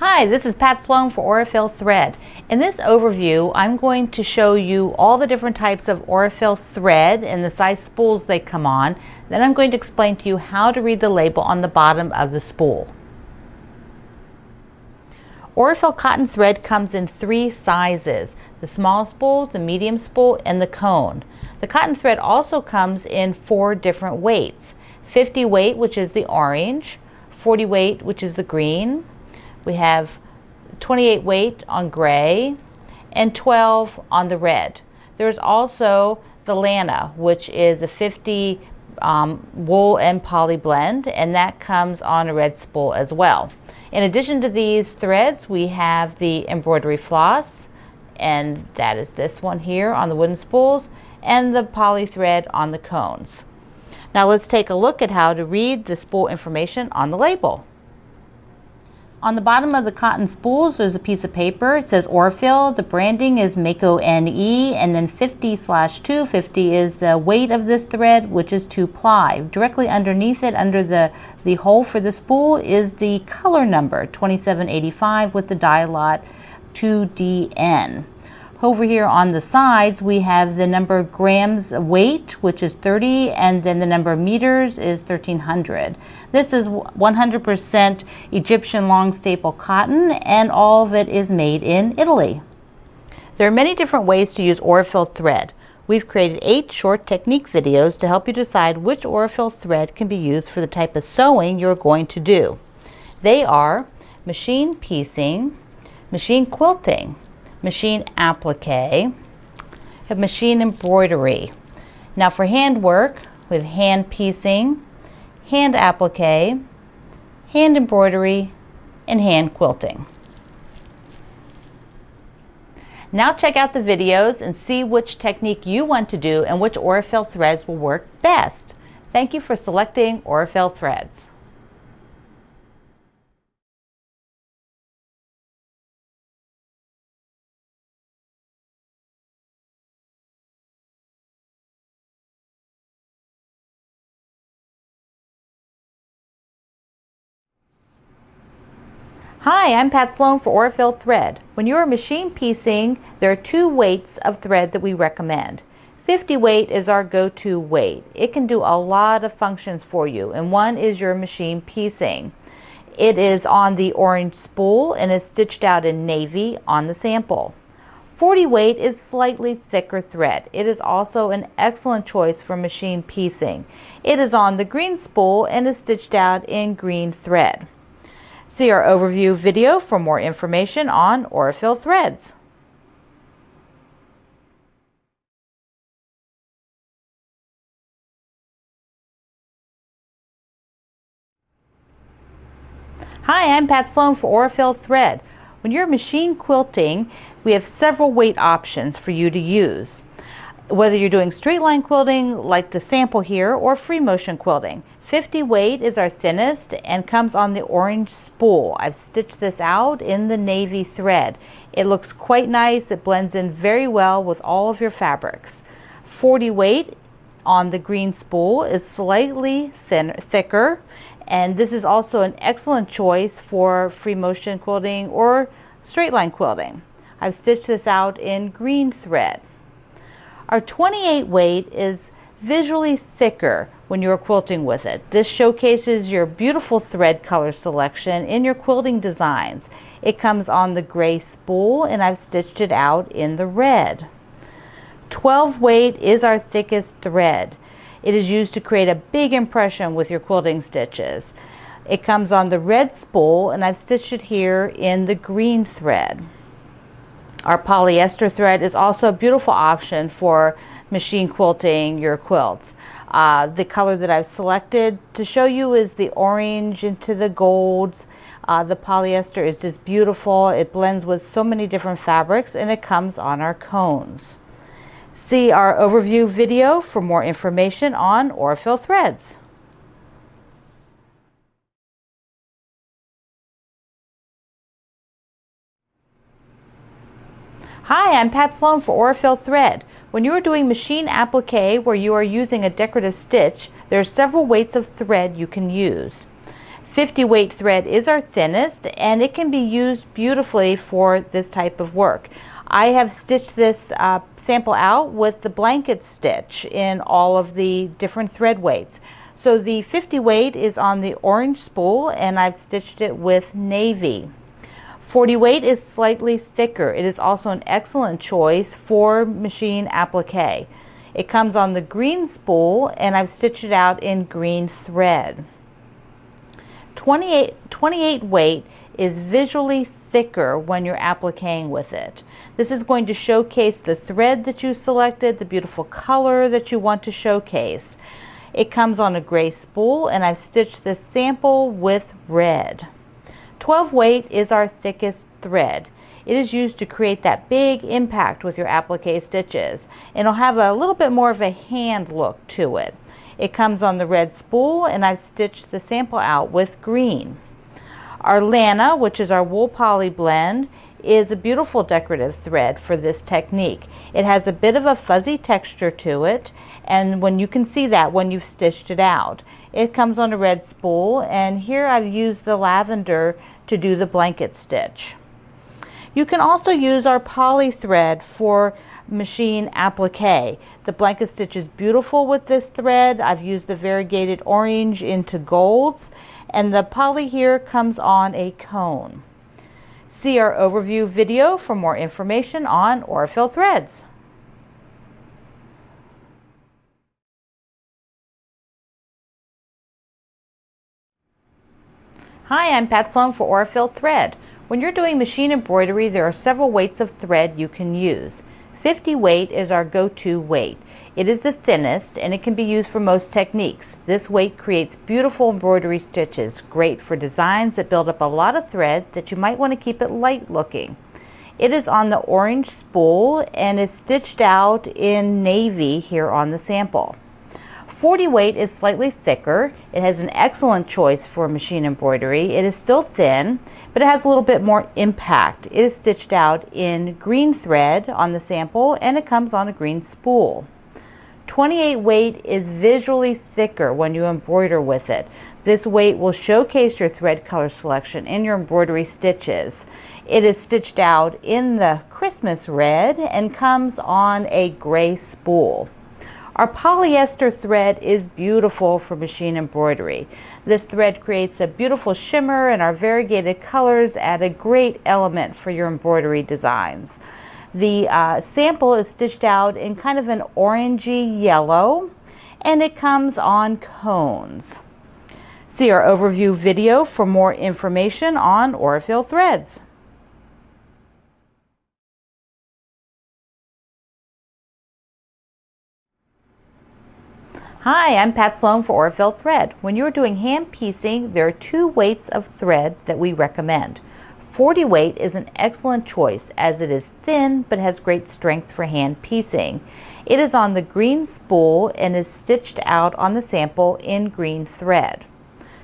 Hi, this is Pat Sloan for Aurifil Thread. In this overview, I'm going to show you all the different types of Aurifil thread and the size spools they come on. Then I'm going to explain to you how to read the label on the bottom of the spool. Aurifil cotton thread comes in 3 sizes: the small spool, the medium spool, and the cone. The cotton thread also comes in 4 different weights: 50 weight, which is the orange, 40 weight, which is the green. We have 28 weight on gray and 12 on the red. There's also the Lana, which is a 50 wool and poly blend, and that comes on a red spool as well. In addition to these threads, we have the embroidery floss, and that is this one here on the wooden spools, and the poly thread on the cones. Now let's take a look at how to read the spool information on the label. On the bottom of the cotton spools, there's a piece of paper. It says Aurifil. The branding is Mako NE, and then 50/2. 50 is the weight of this thread, which is 2 ply. Directly underneath it, under the hole for the spool, is the color number 2785 with the dye lot 2DN. Over here on the sides, we have the number of grams weight, which is 30, and then the number of meters is 1300. This is 100% Egyptian long staple cotton, and all of it is made in Italy. There are many different ways to use Aurifil thread. We've created 8 short technique videos to help you decide which Aurifil thread can be used for the type of sewing you're going to do. They are machine piecing, machine quilting, machine applique, have machine embroidery. Now for hand work, we have hand piecing, hand applique, hand embroidery, and hand quilting. Now check out the videos and see which technique you want to do and which Aurifil threads will work best. Thank you for selecting Aurifil threads. Hi, I'm Pat Sloan for Aurifil Thread. When you're machine piecing, there are 2 weights of thread that we recommend. 50 weight is our go-to weight. It can do a lot of functions for you, and one is your machine piecing. It is on the orange spool and is stitched out in navy on the sample. 40 weight is slightly thicker thread. It is also an excellent choice for machine piecing. It is on the green spool and is stitched out in green thread. See our overview video for more information on Aurifil threads. Hi, I'm Pat Sloan for Aurifil Thread. When you're machine quilting, we have several weight options for you to use. Whether you're doing straight line quilting like the sample here or free motion quilting. 50 weight is our thinnest and comes on the orange spool. I've stitched this out in the navy thread. It looks quite nice. It blends in very well with all of your fabrics. 40 weight on the green spool is slightly thicker, and this is also an excellent choice for free motion quilting or straight line quilting. I've stitched this out in green thread. Our 28 weight is visually thicker when you're quilting with it. This showcases your beautiful thread color selection in your quilting designs. It comes on the gray spool, and I've stitched it out in the red. 12 weight is our thickest thread. It is used to create a big impression with your quilting stitches. It comes on the red spool, and I've stitched it here in the green thread. Our polyester thread is also a beautiful option for machine quilting your quilts. The color that I've selected to show you is the orange into the golds. The polyester is just beautiful. It blends with so many different fabrics, and it comes on our cones. See our overview video for more information on Aurifil threads. Hi, I'm Pat Sloan for Aurifil Thread. When you are doing machine applique where you are using a decorative stitch, there are several weights of thread you can use. 50 weight thread is our thinnest, and it can be used beautifully for this type of work. I have stitched this sample out with the blanket stitch in all of the different thread weights. So the 50 weight is on the orange spool, and I've stitched it with navy. 40 weight is slightly thicker. It is also an excellent choice for machine applique. It comes on the green spool, and I've stitched it out in green thread. 28 weight is visually thicker when you're appliquing with it. This is going to showcase the thread that you selected, the beautiful color that you want to showcase. It comes on a gray spool, and I've stitched this sample with red. 12 weight is our thickest thread. It is used to create that big impact with your applique stitches, and it'll have a little bit more of a hand look to it. It comes on the red spool, and I've stitched the sample out with green. Our Lana, which is our wool poly blend, is a beautiful decorative thread for this technique. It has a bit of a fuzzy texture to it, and when you can see that when you've stitched it out. It comes on a red spool, and here I've used the lavender to do the blanket stitch. You can also use our poly thread for machine applique. The blanket stitch is beautiful with this thread. I've used the variegated orange into golds, and the poly here comes on a cone. See our overview video for more information on Aurifil threads. Hi, I'm Pat Sloan for Aurifil thread. When you're doing machine embroidery, there are several weights of thread you can use. 50 weight is our go-to weight. It is the thinnest, and it can be used for most techniques. This weight creates beautiful embroidery stitches, great for designs that build up a lot of thread that you might want to keep it light looking. It is on the orange spool and is stitched out in navy here on the sample. 40 weight is slightly thicker. It has an excellent choice for machine embroidery. It is still thin, but it has a little bit more impact. It is stitched out in green thread on the sample, and it comes on a green spool. 28 weight is visually thicker when you embroider with it. This weight will showcase your thread color selection in your embroidery stitches. It is stitched out in the Christmas red and comes on a gray spool. Our polyester thread is beautiful for machine embroidery. This thread creates a beautiful shimmer, and our variegated colors add a great element for your embroidery designs. The sample is stitched out in kind of an orangey yellow, and it comes on cones. See our overview video for more information on Aurifil threads. Hi, I'm Pat Sloan for Aurifil thread. When you're doing hand piecing, there are two weights of thread that we recommend. 40 weight is an excellent choice as it is thin but has great strength for hand piecing. It is on the green spool and is stitched out on the sample in green thread.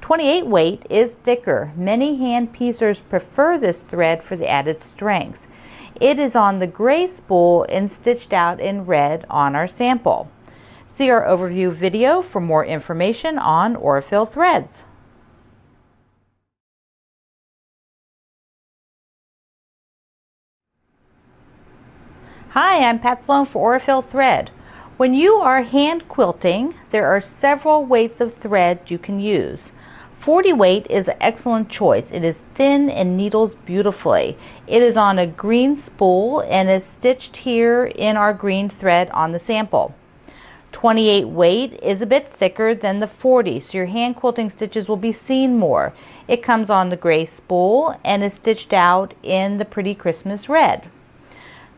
28 weight is thicker. Many hand piecers prefer this thread for the added strength. It is on the gray spool and stitched out in red on our sample. See our overview video for more information on Aurifil threads. Hi, I'm Pat Sloan for Aurifil thread. When you are hand quilting, there are several weights of thread you can use. 40 weight is an excellent choice. It is thin and needles beautifully. It is on a green spool and is stitched here in our green thread on the sample. 28 weight is a bit thicker than the 40, so your hand quilting stitches will be seen more. It comes on the gray spool and is stitched out in the pretty Christmas red.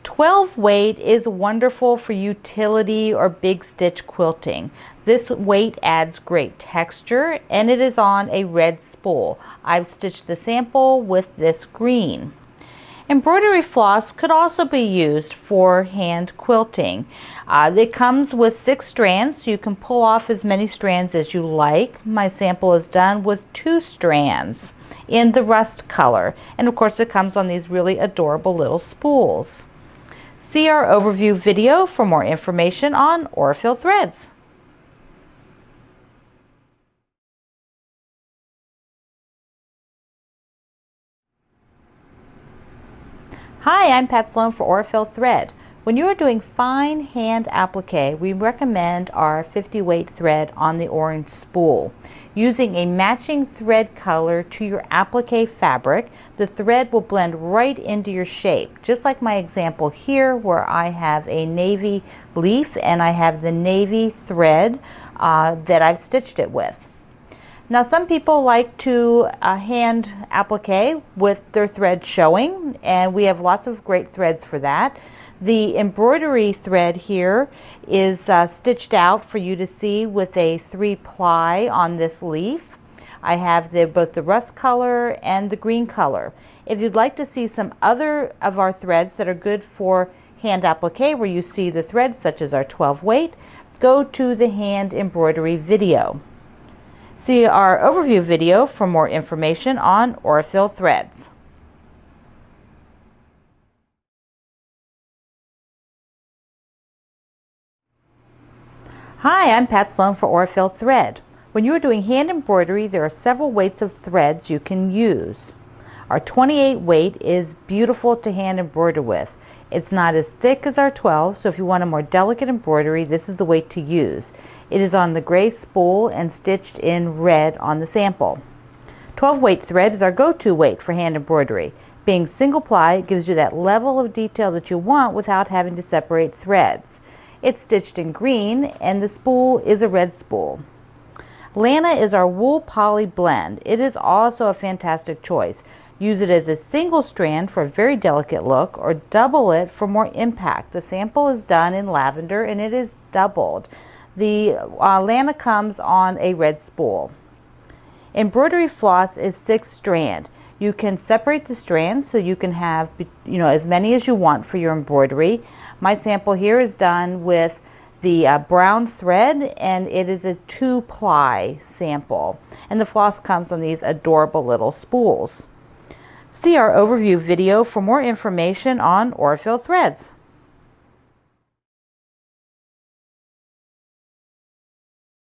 12 weight is wonderful for utility or big stitch quilting. This weight adds great texture, and it is on a red spool. I've stitched the sample with this green. Embroidery floss could also be used for hand quilting. It comes with 6 strands, so you can pull off as many strands as you like. My sample is done with 2 strands in the rust color, and of course it comes on these really adorable little spools. See our overview video for more information on Aurifil threads. Hi, I'm Pat Sloan for Aurifil Thread. When you are doing fine hand applique, we recommend our 50 weight thread on the orange spool. Using a matching thread color to your applique fabric, the thread will blend right into your shape. Just like my example here where I have a navy leaf and I have the navy thread that I've stitched it with. Now some people like to hand applique with their thread showing, and we have lots of great threads for that. The embroidery thread here is stitched out for you to see with a 3-ply on this leaf. I have both the rust color and the green color. If you'd like to see some other of our threads that are good for hand applique where you see the threads such as our 12 weight, go to the hand embroidery video. See our overview video for more information on Aurifil threads. Hi, I'm Pat Sloan for Aurifil Thread. When you're doing hand embroidery, there are several weights of threads you can use. Our 28 weight is beautiful to hand embroider with. It's not as thick as our 12, so if you want a more delicate embroidery, this is the weight to use. It is on the gray spool and stitched in red on the sample. 12 weight thread is our go-to weight for hand embroidery. Being single ply, it gives you that level of detail that you want without having to separate threads. It's stitched in green and the spool is a red spool. Lana is our wool poly blend. It is also a fantastic choice. Use it as a single strand for a very delicate look or double it for more impact. The sample is done in lavender and it is doubled. The Lana comes on a red spool. Embroidery floss is 6 strand. You can separate the strands so you can have as many as you want for your embroidery. My sample here is done with the brown thread and it is a 2-ply sample. And the floss comes on these adorable little spools. See our overview video for more information on Aurifil threads.